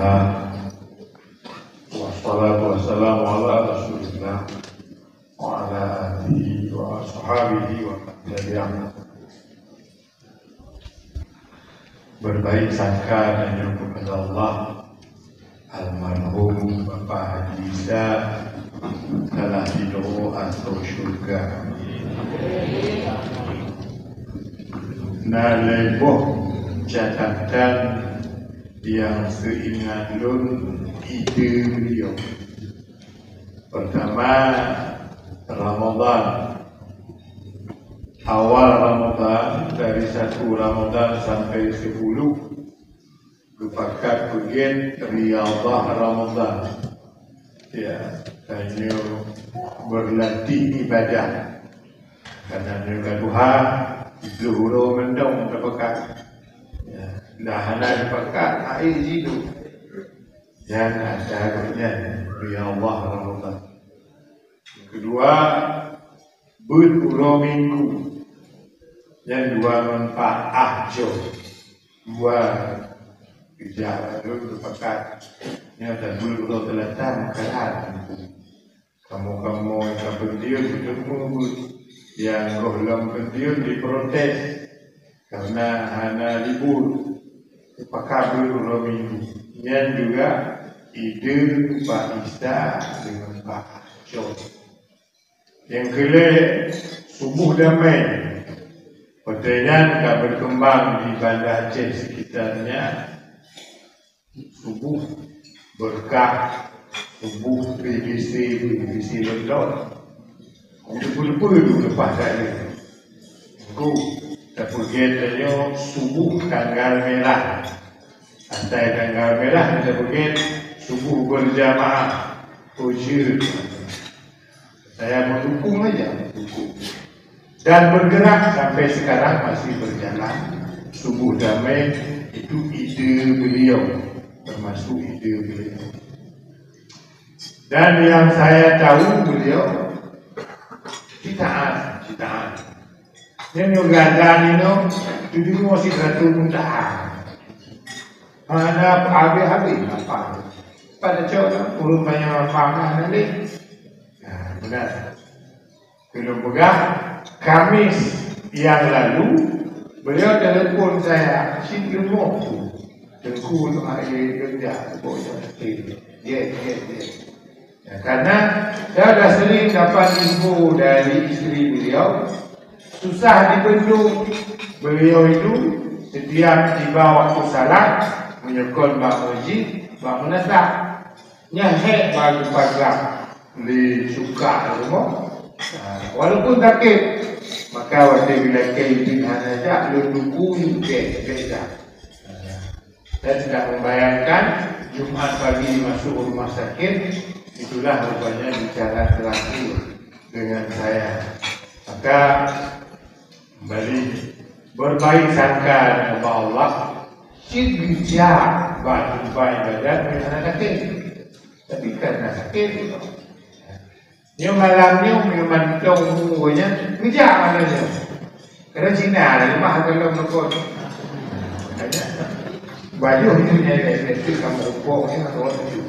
Alhamdulillah, wassalatu wassalamu ala Rasulillah wa ala alihi wa ashabihi wa tabi'in. Berbaik sangka dan jumpa kepada Allah. Almarhum Bapak Haji Isa telah didoa atau syurga. Naleboh catatan yang seingat lun ide beliau. Pertama, Ramadan. Awal Ramadan, dari 1 Ramadan sampai 10, berpakat pergi Riyadhah Ramadan. Ya, hanya berlatih ibadah. Karena dia Tuhan, luhur mendong terpakat. Dah nak dipakat air hidup. Yang ada agaknya Riyadhah Ramadan. Kedua, berpuluh minggu. Yang dua manfaat ahjo. Dua kerja lalu berpakat. Yang ada berpuluh telatang kerat. Kamu-kamu yang pendiun bertemu. Yang rohlam pendiun diprotes. Karena hana libur. Pakai berpuluh minggu. Yang juga ide Pak Isa dengan Pak Ahjo. Yang kelima, subuh damai. Pertanyaan tak berkembang di Banda Aceh sekitarnya. Subuh berkah, subuh BBC London. Lupa dulu lepas saya. Aku tak pergi tanya subuh tanggal merah. Antai tanggal merah kita pergi subuh berjamaah. Ujur. Saya mendukung aja, mendukung. Dan bergerak sampai sekarang masih berjalan. Subuh damai itu ide beliau, termasuk ide beliau. Dan yang saya tahu beliau citaan. Yang gadan ini itu masih satu muntahan. Mana habis apa? Pada cakap urut banyak apa nanti. Nah, benar. Belum pegang. Kamis yang lalu beliau telefon saya, singgah tu, tengku untuk hari kerja, ya. Karena saya dah sering dapat info dari isteri beliau, susah dibendung. Beliau itu setiap tiba waktu salat menyokong Mbak Moji, Mbak Menata, nyahek bagi pagar, beli suka semua. Walaupun sakit, maka waktu bila kaitin saja lu beda. Saya tidak membayangkan Jumat pagi masuk rumah sakit, itulah rupanya bicara terakhir dengan saya. Maka kembali berbaik sangka kepada Allah, bijak berjumpa ibadat dengan sakit. Tapi karena sakit itu. Yang malamnya minuman tong punya bijak mana dia? Kerana Cina ada mah kalau nak baju itu itu kamu ukur ni kalau tu.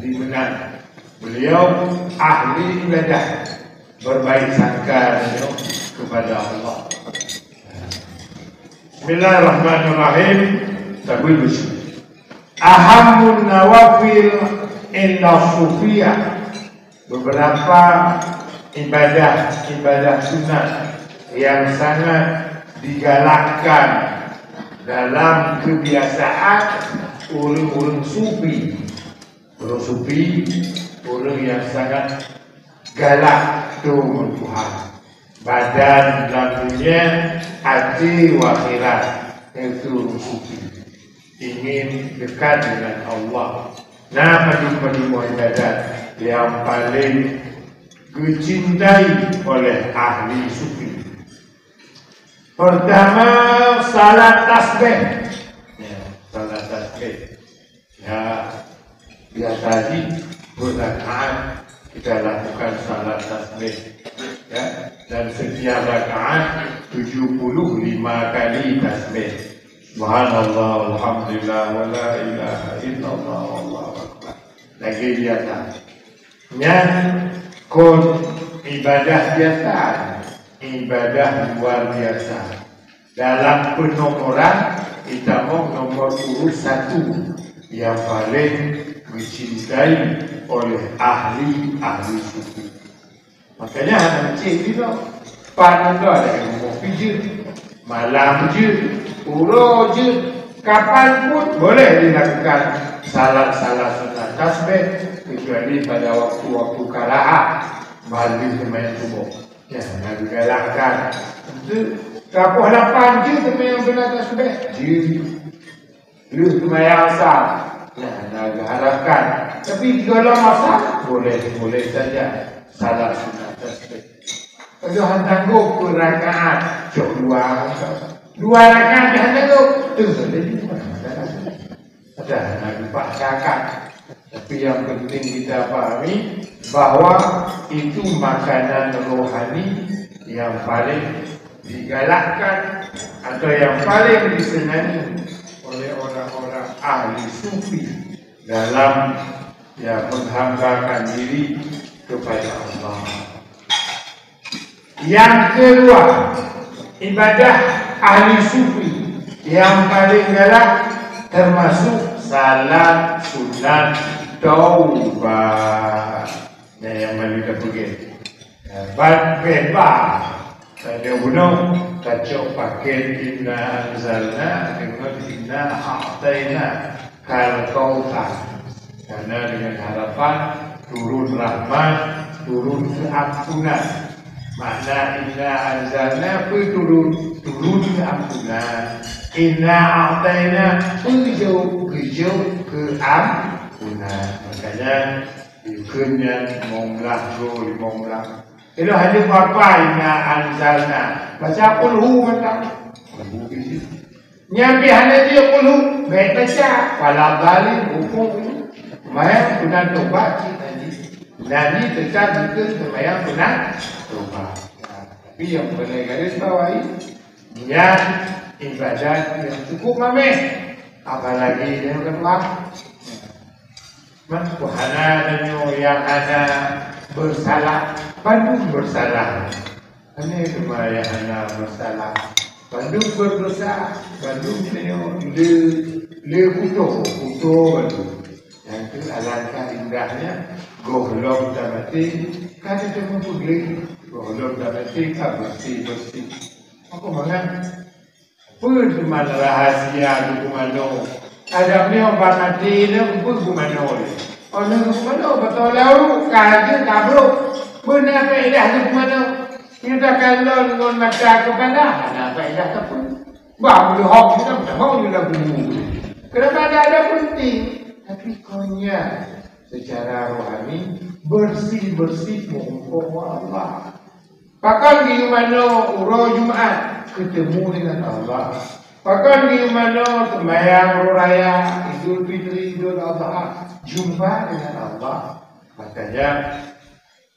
Di mana beliau ahli ibadah, berbaik sangka kepada Allah. Bismillahirrahmanirrahim. Tabul bismillah. Ahamun nawafil inda sufiyah. Beberapa ibadah sunnah yang sangat digalakkan dalam kebiasaan orang-orang sufi. Orang sufi, orang yang sangat galak dengan Tuhan. Badan dan dunia, hati wa akhirat. Itu orang sufi. Ingin dekat dengan Allah. Nah, maju-maju ibadat yang paling dicintai oleh ahli sufi. Pertama, salat tasbih. Salat tasbih. Ya, biasa berrakaat kita lakukan salat tasbih. Ya, dan setiap rakaat 75 kali tasbih. Subhanallah, alhamdulillah, wa la ilaha illallah, wallahu akbar. Lagi biasa. Yang kon ibadah biasa, ibadah luar biasa. Dalam penomoran, kita mau nomor urut 1 yang paling dicintai oleh ahli sufi. Makanya anak kecil itu pada tu ada yang mau je, malam je, urut je, kapan pun boleh dilakukan salat sunat tasbih, kecuali pada waktu-waktu karaah bagi sembahyang subuh. Ya, nak digalakkan. Itu kapuh 8 je sembahyang sunat tasbih. Lu sembahyang asar. Ya, nak diharapkan. Tapi kalau masa boleh saja salat sunat tasbih. Kalau hantar-hantar ke rakaat, cok 2 rakaat hantar-hantar, tu sudah juga. Ada nak dipaksakan. Tapi yang penting kita pahami bahawa itu makanan rohani yang paling digalakkan atau yang paling disenangi oleh orang-orang ahli sufi dalam menghambakan diri kepada Allah. Yang kedua, ibadah ahli sufi yang paling galak termasuk salat sunat taubat. Yang mana kita pergi bebas ada gunung kacau pakai inna anzalna dengan inna a'tayna kal kautsar, karena dengan harapan turun rahmat, turun keampunan. Makna inna anzalna turun keampunan, inna a'tayna hijau keampunan. Makanya yukunnya monglah itu hanya bapa inna anzalna baca qulhu mata nyampe hanya dia qulhu baik baca wala zalim hukum maya guna tobat tadi nani tetap itu semaya guna tobat. Tapi yang boleh garis bawahi niat ibadat yang cukup mameh, apalagi yang kedua wahana yang ada bersalah, Bandung bersalah. Ini kemayahannya bersalah. Bandung berdosa, Bandung le kuto Bandung. Yang itu alangkah indahnya gohlok damati, kan itu mempunyai gohlok damati bersih. Apa mana? Pun cuma rahasia di kumano. Ada ni orang mati ni pun kumano. Orang kumano betul lalu kaji kabro. Benar faedah tu kumano. Kita kalau dengan mata kepada ada faedah tu pun. Bahawa hak kita tak mau juga bunyi. Kenapa ada penting? Tapi konya secara rohani bersih mengumpul Allah. Pakai di mana urut Jumaat ketemu dengan Allah. Bahkan di mana sembahyang raya Idul Fitri, Idul Adha jumpa dengan Allah. Makanya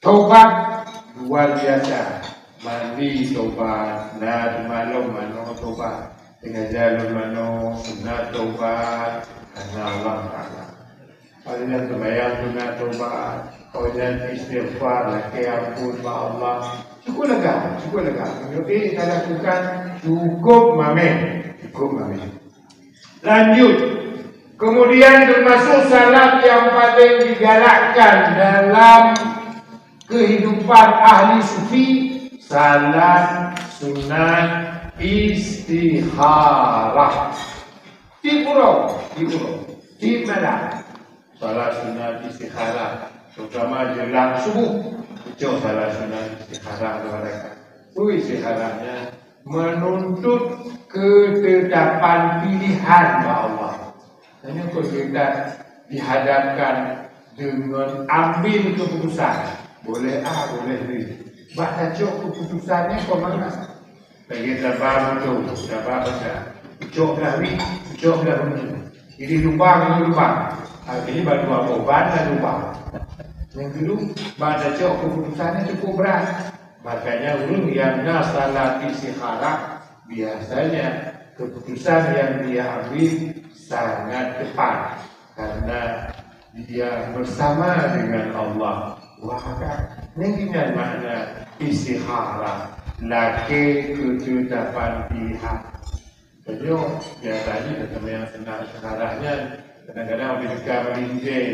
taubat luar biasa. Mandi taubat, nad malam mano taubat, tengah jalan mano sunat taubat karena Allah Taala. Kalau yang sembahyang sunat taubat, kalau yang istighfar laki ampun Allah. Cukup lega. Jadi kita lakukan cukup mameh. Lanjut. Kemudian termasuk salat yang paling digalakkan dalam kehidupan ahli sufi, salat sunat istikharah. Di mana? Salat sunat istikharah, terutama jelang subuh. Itu salat sunat istikharah mereka. Istikharahnya menuntut ketetapan pilihan Allah. Hanya kalau kita dihadapkan dengan ambil keputusan, boleh A, boleh B. Baca keputusannya ke mana? Bagi dapat betul, dapat baca. Cok dah B, cok dah B. Ini lubang. Ini baru apa? Bana lubang. Yang kedua, baca keputusannya cukup berat. Makanya ulun yang salat istikharah biasanya keputusan yang dia ambil sangat tepat karena dia bersama dengan Allah. Wah, ini kan makna istikharah, laki ketetapan pilihan. Jadi, biasanya ketemu yang senang sekarangnya kadang-kadang di dekat melinjai.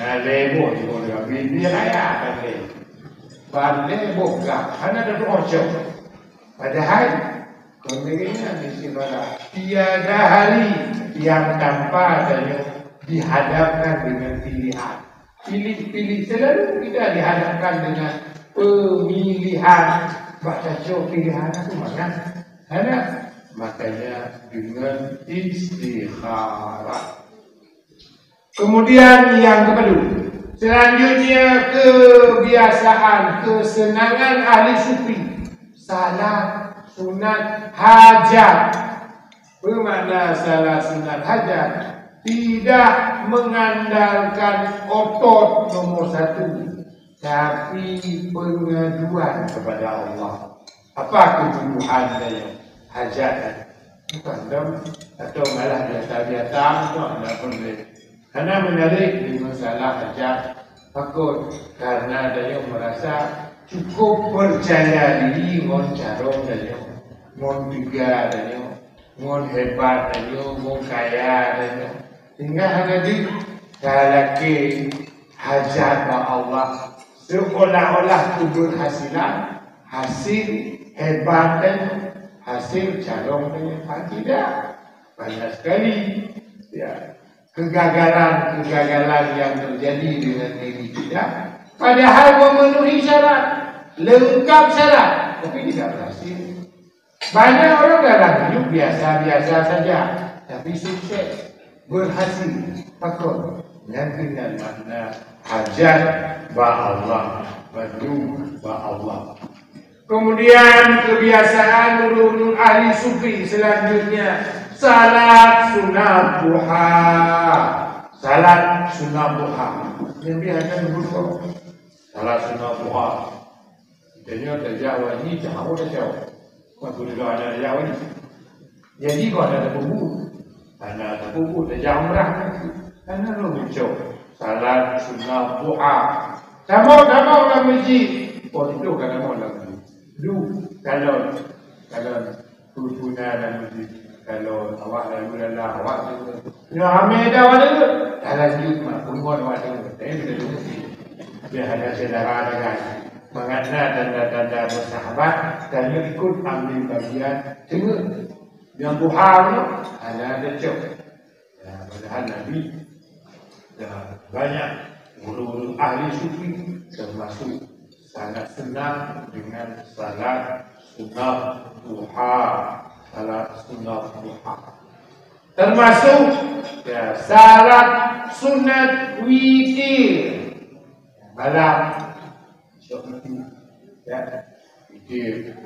Nah, lebo juga dengan bini raya kan ni. Lebo gak, hanya ada rojok. Padahal, kemudian mesti pada tiada hari yang tanpa adanya dihadapkan dengan pilihan. Pilih-pilih selalu kita dihadapkan dengan pemilihan. Baca jauh pilihan itu mana? Ada. Makanya dengan istikharah. Kemudian yang kedua, selanjutnya kebiasaan, kesenangan ahli sufi. Salat, sunat, hajat. Bermakna salat, sunat, hajat tidak mengandalkan otot nomor satu, tapi pengaduan kepada Allah. Apa kebutuhan dia? Hajat bukan atau malah biasa-biasa tidak boleh. Karena menarik di masalah hajat takut karena dia merasa cukup percaya diri ngon carong dia, ngon tiga dia, ngon hebat dia, ngon kaya dia. Sehingga hanya di kalaki hajat Allah seolah-olah kubur hasilan, hasil hebat dan hasil calon dan tidak. Banyak sekali ya, kegagalan yang terjadi dengan diri kita. Padahal memenuhi syarat, lengkap syarat, tapi tidak berhasil. Banyak orang dalam hidup biasa-biasa saja, tapi sukses. Berhasil, takut yang dengan makna hajat Allah, badu Allah. Kemudian kebiasaan ulul ahli sufi selanjutnya salat sunat duha. Salat sunat duha. Yang biasa begitu. Salat sunat duha. Jadi ada Jawa ni jauh dah jauh. Waktu dulu ada Jawa ni. Jadi kalau ada buku. Karena terkumpul sejak umrah karena lu mencok salat sunnah duha. Kamu dalam masjid. Oh itu kan kamu dalam masjid. Kalau berguna dalam masjid. Kalau awak lalu lelah awak tu. Ya Hamida wala tu. Dalam masjid mah punggon awak tu. Tapi bila masjid. Dia ada saudara dengan mengenal tanda-tanda bersahabat dan ikut ambil bagian tengah. Yang duha ni ada cok. Ya, padahal Nabi banyak guru-guru ahli sufi termasuk sangat senang dengan salat sunat duha. Salat sunat duha. Termasuk ya, salat sunat witir. Malam syok ya, witir.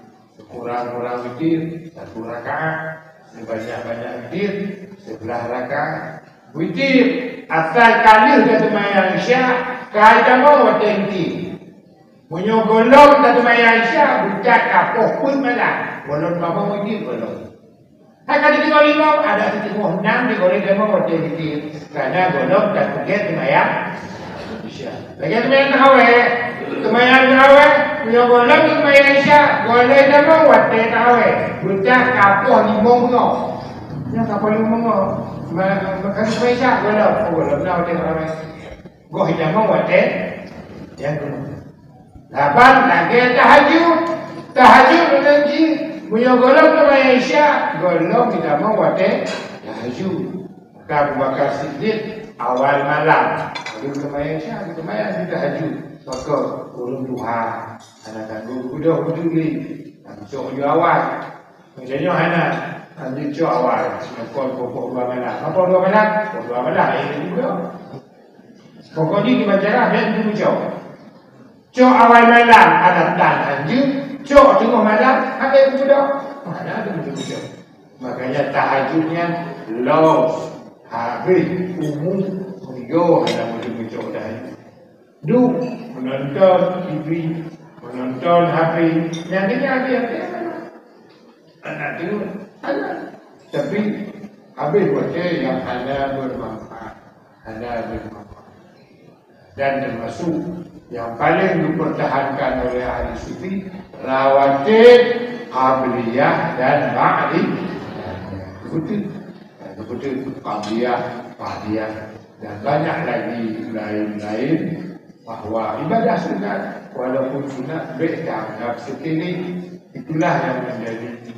Kurang-kurang witir, satu rakaat, sebanyak-banyak witir, 11 rakaat. Witir, asal kali dia temayang isyak, kaya mau wadah witir. Menyogolong dia temayang isyak, bucat kapok pun malam. Golong mama witir, golong. Kali kita lima, ada 6, digoreng dia mau wadah witir. Karena golong dan buket temayang isyak. Lagi temayang tarawih, temayang tarawih. Punya golong temayang isyak, golong dia mau wadah tarawih. Bucat kapok 5 mengaw. Yang kapok 5 mengaw. Makan temayang isyak, golong. Golong nak wadah tarawih. Goh dia mau wadah. Yang kedua. Lapan lagi tahajud. Tahajud lagi. Punya golong temayang isyak, golong tidak mau wadah tahajud. Maka Abu Bakar Siddiq awal malam. Lalu temayang isyak, temayang tahajud. Maka urung duha. Anak tangguh kuda hujuli. Cok ju awal. Macamnya anak ambil cok awal. Nakon pokok 2 malam. Apa 2 malam? Pokok 2 malam. Ini juga. Pokoknya di majalah dan tunggu cok. Cok awal malam ada dan anjing. Cok tengah malam ada kuda. Mana ada kuda. Makanya tahajudnya los. Habis umum. Yo ada muncul cok dah. Duk menonton TV, menonton HP, yang ini ada anak tu, anak Tapi habis baca yang ada bermanfaat, dan termasuk yang paling dipertahankan oleh ahli sufi rawatib, qabliyah dan ba'diyah. Betul qabliyah, ba'diyah dan banyak lagi lain-lain, bahwa ibadah sunat walaupun sunat baik dianggap sekali, itulah yang menjadi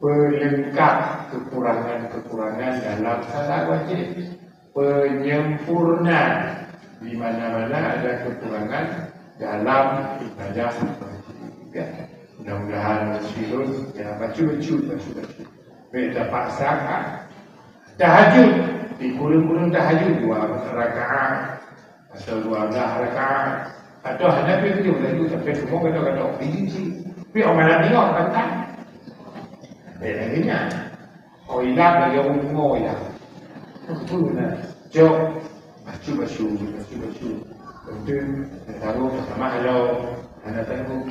pelengkap kekurangan-kekurangan dalam salat wajib, penyempurna di mana-mana ada kekurangan dalam ibadah wajib. Ya, mudah-mudahan Rasulullah ya baca-baca. Baik dapat sakat tahajud, di kurung-kurung tahajud 2 rakaat atau 12 rakaat, atau Hanafi itu lagi sampai semua kata-kata opini. Tapi orang malam tengok kata lainnya hilang lagi umur ya. Betul lah. Jom baca-baca. Betul. Tahu sama kalau anak tangguh.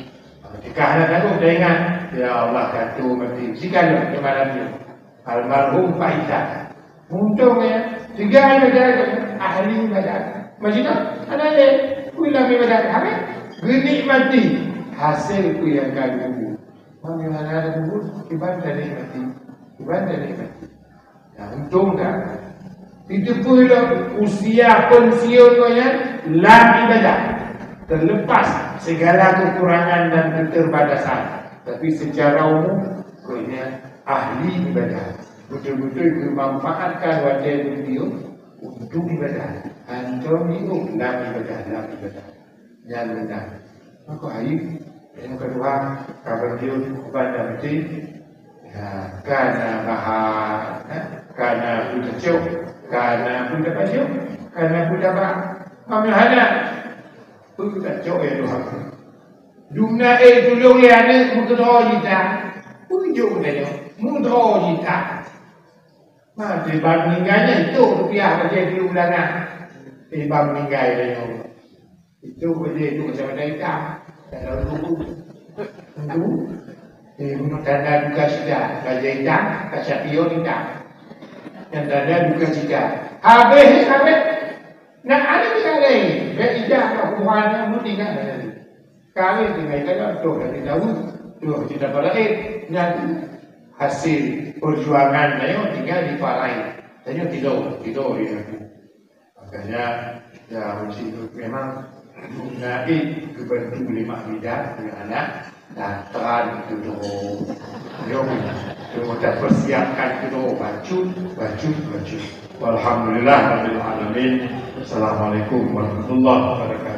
Ketika anak tangguh dia ingat, ya Allah kata mati. Jika dia malam ni almarhum Pak Izzat. Untungnya 3 ibadah ahli ibadah. Macam mana? Ada ulang ibadah habis. Genik mati. Hasil ku yang kagum. Mami mana ada kubur, ibadah nikmati. Ya, untung tak? Itu pula usia pensiun kau yang lam ibadah. Terlepas segala kekurangan dan keterbatasan. Tapi secara umum, kau ini ahli ibadah. Betul-betul memanfaatkan wajah beliau untuk ibadah. Antum itu lam ibadah. Yang benar. Maka hari yang kedua, kabar dia kepada mesti karena bahar, karena budak cok, karena budak baju, karena budak bak, ambil halal, budak cok ya Tuhan. Dumna tulung liane mudro jita, ujung dia, mudro jita. Mati bang meninggalnya itu rupiah baca di ulangan, bang meninggal dia. Itu baca itu macam mana kita. Kalau buku itu tanda duka cita, baca hitam, baca pion hitam, yang tanda duka cita. Habis, nak ada kita lain, baik hitam, kebuahannya pun tinggal lagi. Kami tinggal kalau tu dari tahu, tu kita balik, dan hasil perjuangan saya tinggal di Palai, saya tidur di aku. Makanya, ya mesti memang mengenai kebantu 5 bidang dengan anak dan terang itu doa. Kita persiapkan itu doa baju. Alhamdulillah Rabbil Alamin. Assalamualaikum warahmatullahi wabarakatuh.